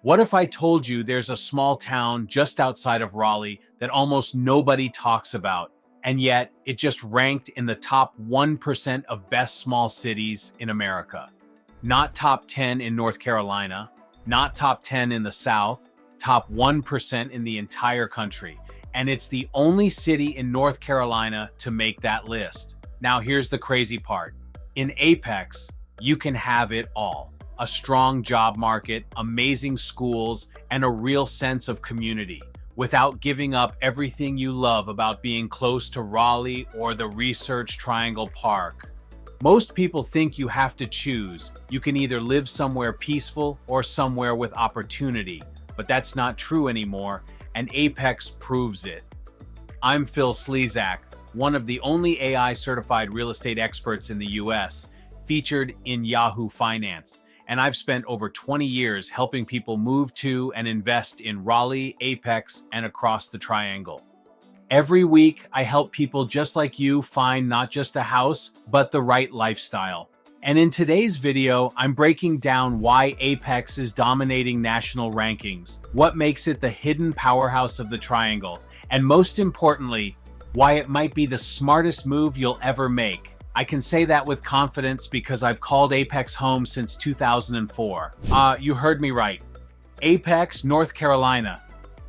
What if I told you there's a small town just outside of Raleigh that almost nobody talks about, and yet it just ranked in the top 1% of best small cities in America? Not top 10 in North Carolina, not top 10 in the South, top 1% in the entire country. And it's the only city in North Carolina to make that list. Now here's the crazy part. In Apex, you can have it all. A strong job market, amazing schools, and a real sense of community, without giving up everything you love about being close to Raleigh or the Research Triangle Park. Most people think you have to choose. You can either live somewhere peaceful or somewhere with opportunity, but that's not true anymore, and Apex proves it. I'm Phil Slezak, one of the only AI-certified real estate experts in the US, featured in Yahoo Finance. And I've spent over 20 years helping people move to and invest in Raleigh, Apex, and across the Triangle. Every week, I help people just like you find not just a house, but the right lifestyle. And in today's video, I'm breaking down why Apex is dominating national rankings, what makes it the hidden powerhouse of the Triangle, and most importantly, why it might be the smartest move you'll ever make. I can say that with confidence because I've called Apex home since 2004. You heard me right. Apex, North Carolina.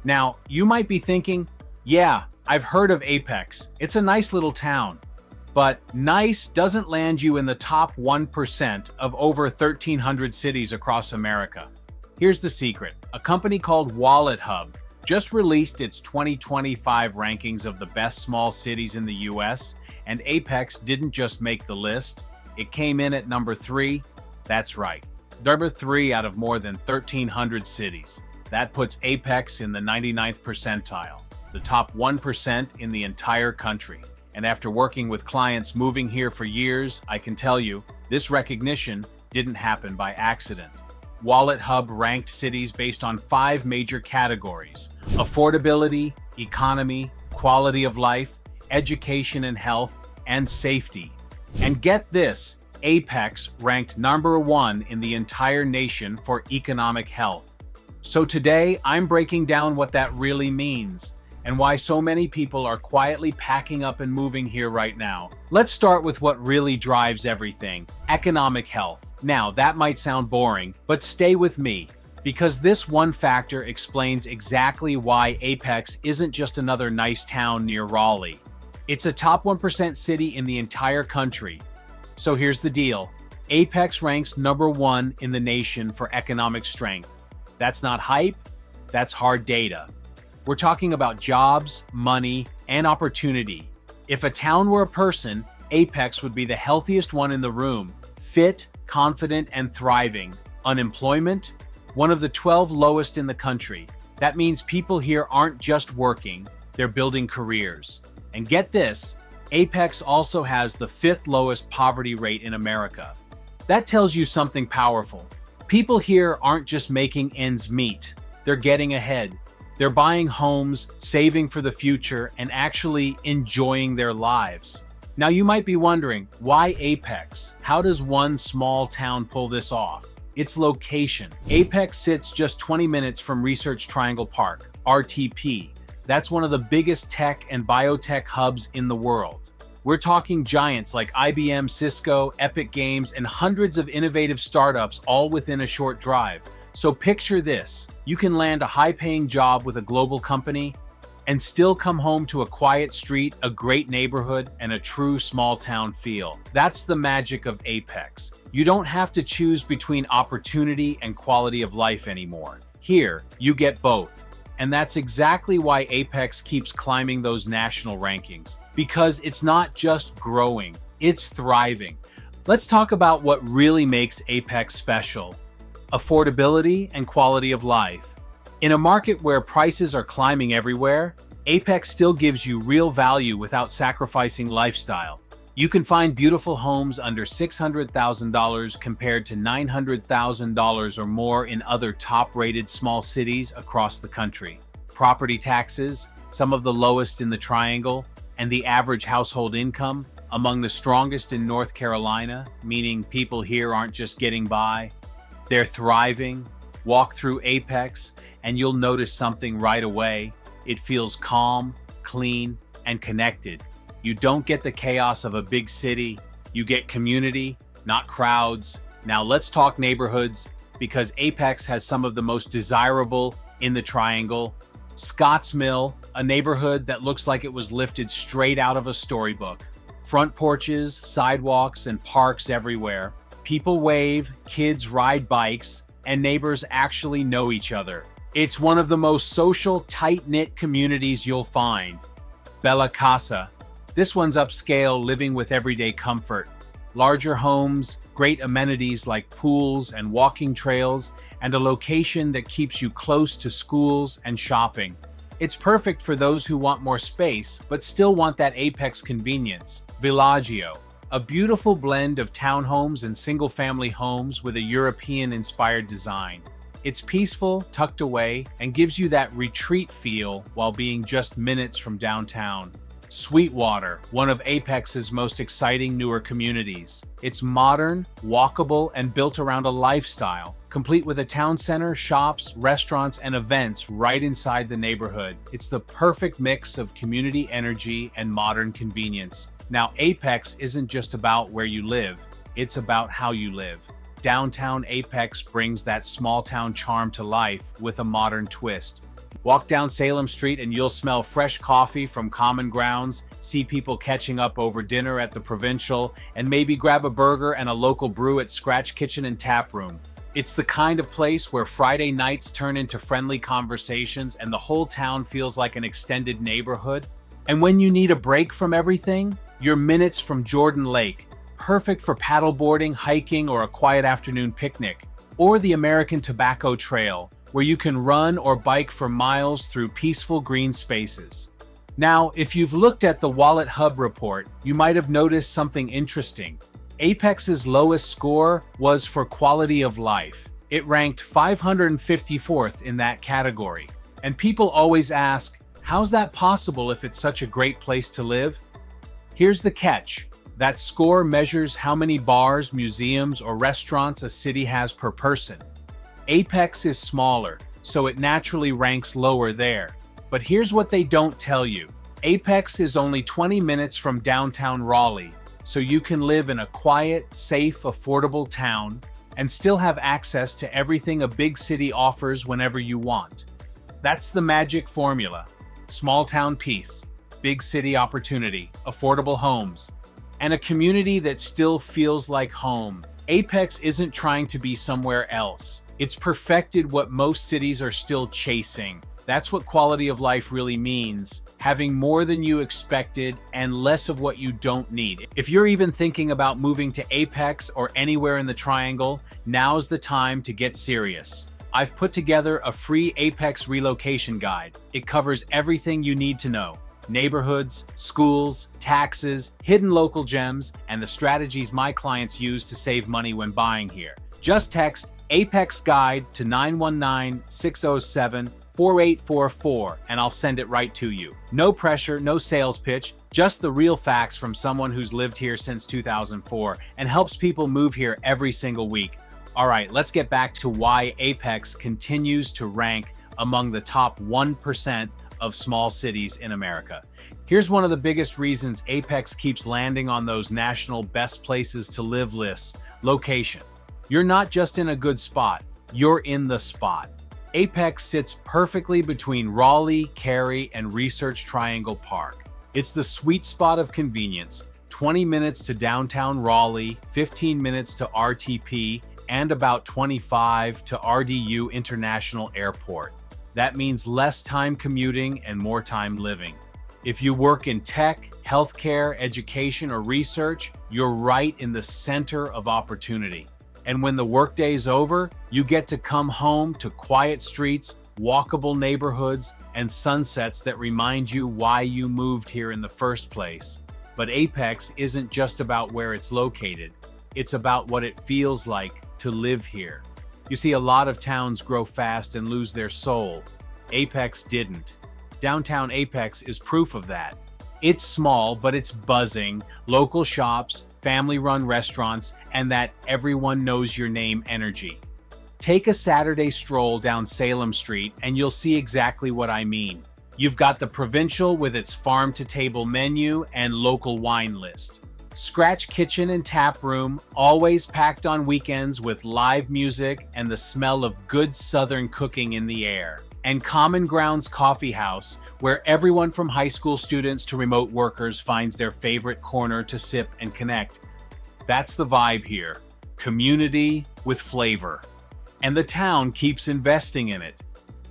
Now, you might be thinking, yeah, I've heard of Apex. It's a nice little town. But nice doesn't land you in the top 1% of over 1,300 cities across America. Here's the secret. A company called WalletHub just released its 2025 rankings of the best small cities in the US, and Apex didn't just make the list, it came in at number 3. That's right, number 3 out of more than 1,300 cities. That puts Apex in the 99th percentile, the top 1% in the entire country. And after working with clients moving here for years, I can tell you, this recognition didn't happen by accident. WalletHub ranked cities based on 5 major categories: affordability, economy, quality of life, education and health, and safety. And get this, Apex ranked number 1 in the entire nation for economic health. So today, I'm breaking down what that really means and why so many people are quietly packing up and moving here right now. Let's start with what really drives everything: economic health. Now, that might sound boring, but stay with me, because this one factor explains exactly why Apex isn't just another nice town near Raleigh. It's a top 1% city in the entire country. So here's the deal. Apex ranks number 1 in the nation for economic strength. That's not hype, that's hard data. We're talking about jobs, money, and opportunity. If a town were a person, Apex would be the healthiest one in the room. Fit, confident, and thriving. Unemployment? One of the 12 lowest in the country. That means people here aren't just working, they're building careers. And get this, Apex also has the 5th lowest poverty rate in America. That tells you something powerful. People here aren't just making ends meet, they're getting ahead. They're buying homes, saving for the future, and actually enjoying their lives. Now you might be wondering, why Apex? How does one small town pull this off? Its location. Apex sits just 20 minutes from Research Triangle Park, RTP. That's one of the biggest tech and biotech hubs in the world. We're talking giants like IBM, Cisco, Epic Games, and hundreds of innovative startups all within a short drive. So picture this. You can land a high-paying job with a global company and still come home to a quiet street, a great neighborhood, and a true small-town feel. That's the magic of Apex. You don't have to choose between opportunity and quality of life anymore. Here, you get both. And that's exactly why Apex keeps climbing those national rankings. Because it's not just growing, it's thriving. Let's talk about what really makes Apex special: affordability and quality of life. In a market where prices are climbing everywhere, Apex still gives you real value without sacrificing lifestyle. You can find beautiful homes under $600,000 compared to $900,000 or more in other top-rated small cities across the country. Property taxes, some of the lowest in the Triangle, and the average household income, among the strongest in North Carolina, meaning people here aren't just getting by, they're thriving. Walk through Apex and you'll notice something right away. It feels calm, clean, and connected. You don't get the chaos of a big city. You get community, not crowds. Now let's talk neighborhoods, because Apex has some of the most desirable in the Triangle. Scotts Mill, a neighborhood that looks like it was lifted straight out of a storybook. Front porches, sidewalks, and parks everywhere. People wave, kids ride bikes, and neighbors actually know each other. It's one of the most social, tight-knit communities you'll find. Bella Casa. This one's upscale, living with everyday comfort. Larger homes, great amenities like pools and walking trails, and a location that keeps you close to schools and shopping. It's perfect for those who want more space, but still want that Apex convenience. Villagio, a beautiful blend of townhomes and single-family homes with a European-inspired design. It's peaceful, tucked away, and gives you that retreat feel while being just minutes from downtown. Sweetwater, one of Apex's most exciting newer communities. It's modern, walkable, and built around a lifestyle, complete with a town center, shops, restaurants, and events right inside the neighborhood. It's the perfect mix of community energy and modern convenience. Now, Apex isn't just about where you live, it's about how you live. Downtown Apex brings that small-town charm to life with a modern twist. Walk down Salem Street and you'll smell fresh coffee from Common Grounds, see people catching up over dinner at the Provincial, and maybe grab a burger and a local brew at Scratch Kitchen and Tap Room. It's the kind of place where Friday nights turn into friendly conversations and the whole town feels like an extended neighborhood. And when you need a break from everything, you're minutes from Jordan Lake, perfect for paddleboarding, hiking, or a quiet afternoon picnic. Or the American Tobacco Trail, where you can run or bike for miles through peaceful green spaces. Now, if you've looked at the WalletHub report, you might have noticed something interesting. Apex's lowest score was for quality of life. It ranked 554th in that category. And people always ask, how's that possible if it's such a great place to live? Here's the catch. That score measures how many bars, museums, or restaurants a city has per person. Apex is smaller, so it naturally ranks lower there. But here's what they don't tell you. Apex is only 20 minutes from downtown Raleigh, so you can live in a quiet, safe, affordable town and still have access to everything a big city offers whenever you want. That's the magic formula. Small town peace, big city opportunity, affordable homes, and a community that still feels like home. Apex isn't trying to be somewhere else. It's perfected what most cities are still chasing. That's what quality of life really means. Having more than you expected and less of what you don't need. If you're even thinking about moving to Apex or anywhere in the Triangle, now's the time to get serious. I've put together a free Apex relocation guide. It covers everything you need to know. Neighborhoods, schools, taxes, hidden local gems, and the strategies my clients use to save money when buying here. Just text Apex Guide to 919-607-4844 and I'll send it right to you. No pressure, no sales pitch, just the real facts from someone who's lived here since 2004 and helps people move here every single week. All right, let's get back to why Apex continues to rank among the top 1% of small cities in America. Here's one of the biggest reasons Apex keeps landing on those national best places to live lists: location. You're not just in a good spot, you're in the spot. Apex sits perfectly between Raleigh, Cary, and Research Triangle Park. It's the sweet spot of convenience: 20 minutes to downtown Raleigh, 15 minutes to RTP, and about 25 to RDU International Airport. That means less time commuting and more time living. If you work in tech, healthcare, education, or research, you're right in the center of opportunity. And when the workday's over, you get to come home to quiet streets, walkable neighborhoods, and sunsets that remind you why you moved here in the first place. But Apex isn't just about where it's located. It's about what it feels like to live here. You see, a lot of towns grow fast and lose their soul. Apex didn't. Downtown Apex is proof of that. It's small, but it's buzzing. Local shops, family-run restaurants, and that everyone knows your name energy. Take a Saturday stroll down Salem Street and you'll see exactly what I mean. You've got the Provincial with its farm-to-table menu and local wine list. Scratch Kitchen and Tap Room, always packed on weekends with live music and the smell of good Southern cooking in the air. And Common Grounds Coffee House, where everyone from high school students to remote workers finds their favorite corner to sip and connect. That's the vibe here. Community with flavor. And the town keeps investing in it.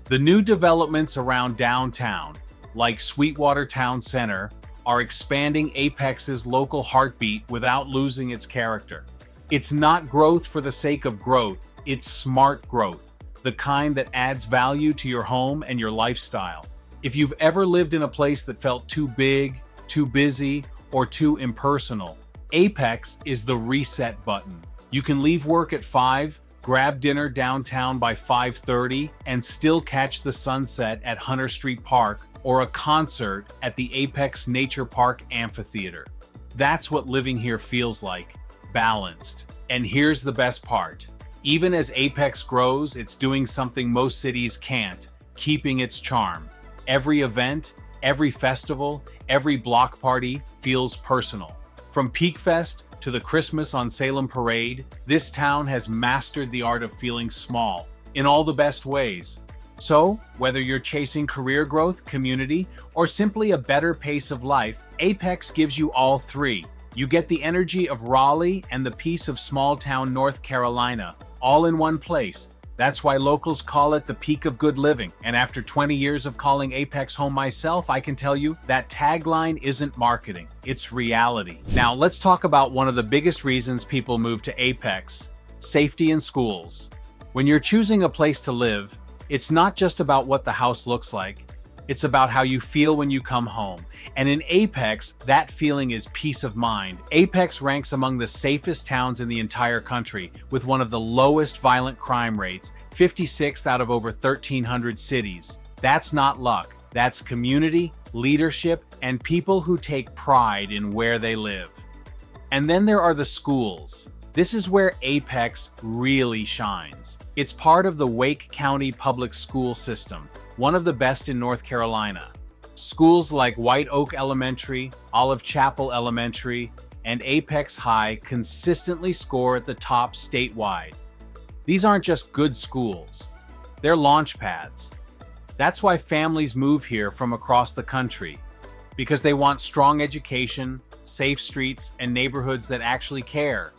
The new developments around downtown, like Sweetwater Town Center, are expanding Apex's local heartbeat without losing its character. It's not growth for the sake of growth, it's smart growth, the kind that adds value to your home and your lifestyle. If you've ever lived in a place that felt too big, too busy, or too impersonal, Apex is the reset button. You can leave work at 5, grab dinner downtown by 5:30, and still catch the sunset at Hunter Street Park or a concert at the Apex Nature Park Amphitheater. That's what living here feels like, balanced. And here's the best part. Even as Apex grows, it's doing something most cities can't, keeping its charm. Every event, every festival, every block party feels personal. From Peak Fest to the Christmas on Salem Parade, this town has mastered the art of feeling small, in all the best ways. So, whether you're chasing career growth, community, or simply a better pace of life, Apex gives you all three. You get the energy of Raleigh and the peace of small-town North Carolina, all in one place. That's why locals call it the peak of good living. And after 20 years of calling Apex home myself, I can tell you that tagline isn't marketing, it's reality. Now, let's talk about one of the biggest reasons people move to Apex: safety in schools. When you're choosing a place to live, it's not just about what the house looks like, it's about how you feel when you come home. And in Apex, that feeling is peace of mind. Apex ranks among the safest towns in the entire country, with one of the lowest violent crime rates, 56th out of over 1,300 cities. That's not luck, that's community, leadership, and people who take pride in where they live. And then there are the schools. This is where Apex really shines. It's part of the Wake County public school system, one of the best in North Carolina. Schools like White Oak Elementary, Olive Chapel Elementary, and Apex High consistently score at the top statewide. These aren't just good schools, they're launch pads. That's why families move here from across the country, because they want strong education, safe streets, and neighborhoods that actually care.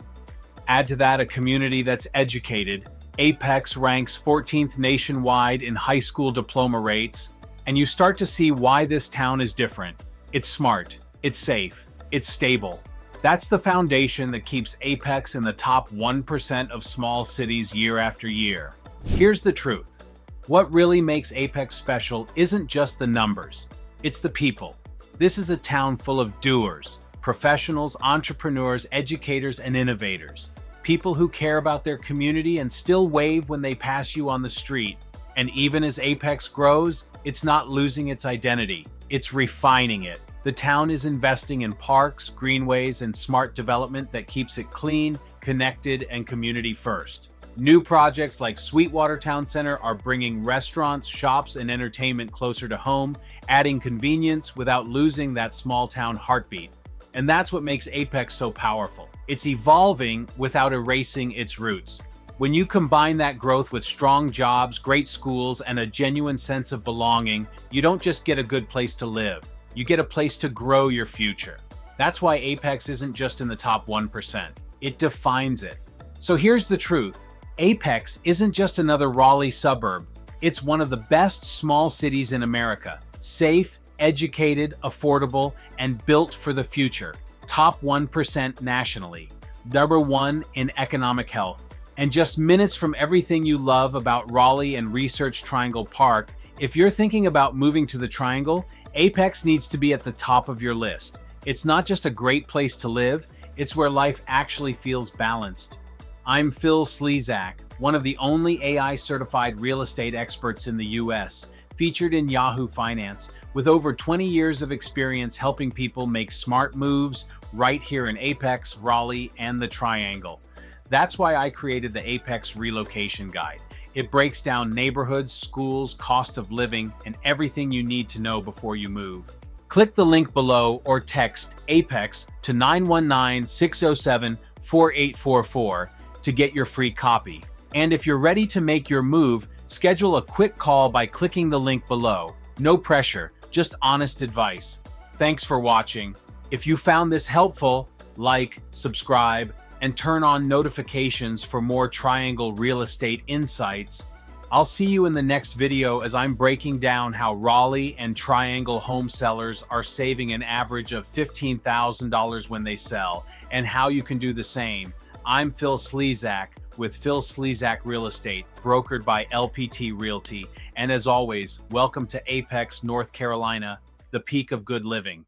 Add to that a community that's educated. Apex ranks 14th nationwide in high school diploma rates, and you start to see why this town is different. It's smart, it's safe, it's stable. That's the foundation that keeps Apex in the top 1% of small cities year after year. Here's the truth. What really makes Apex special isn't just the numbers, it's the people. This is a town full of doers, professionals, entrepreneurs, educators, and innovators. People who care about their community and still wave when they pass you on the street. And even as Apex grows, it's not losing its identity, it's refining it. The town is investing in parks, greenways, and smart development that keeps it clean, connected, and community first. New projects like Sweetwater Town Center are bringing restaurants, shops, and entertainment closer to home, adding convenience without losing that small town heartbeat. And that's what makes Apex so powerful. It's evolving without erasing its roots. When you combine that growth with strong jobs, great schools, and a genuine sense of belonging, you don't just get a good place to live, you get a place to grow your future. That's why Apex isn't just in the top 1%, it defines it. So here's the truth. Apex isn't just another Raleigh suburb, it's one of the best small cities in America. Safe, educated, affordable, and built for the future. Top 1% nationally. Number 1 in economic health. And just minutes from everything you love about Raleigh and Research Triangle Park, if you're thinking about moving to the Triangle, Apex needs to be at the top of your list. It's not just a great place to live, it's where life actually feels balanced. I'm Phil Slezak, one of the only AI-certified real estate experts in the US, featured in Yahoo Finance, with over 20 years of experience helping people make smart moves right here in Apex, Raleigh, and the Triangle. That's why I created the Apex Relocation Guide. It breaks down neighborhoods, schools, cost of living, and everything you need to know before you move. Click the link below or text APEX to 919-607-4844 to get your free copy. And if you're ready to make your move, schedule a quick call by clicking the link below. No pressure, just honest advice. Thanks for watching. If you found this helpful, like, subscribe, and turn on notifications for more Triangle real estate insights. I'll see you in the next video as I'm breaking down how Raleigh and Triangle home sellers are saving an average of $15,000 when they sell, and how you can do the same. I'm Phil Slezak with Phil Slezak Real Estate, brokered by LPT Realty. And as always, welcome to Apex, North Carolina, the peak of good living.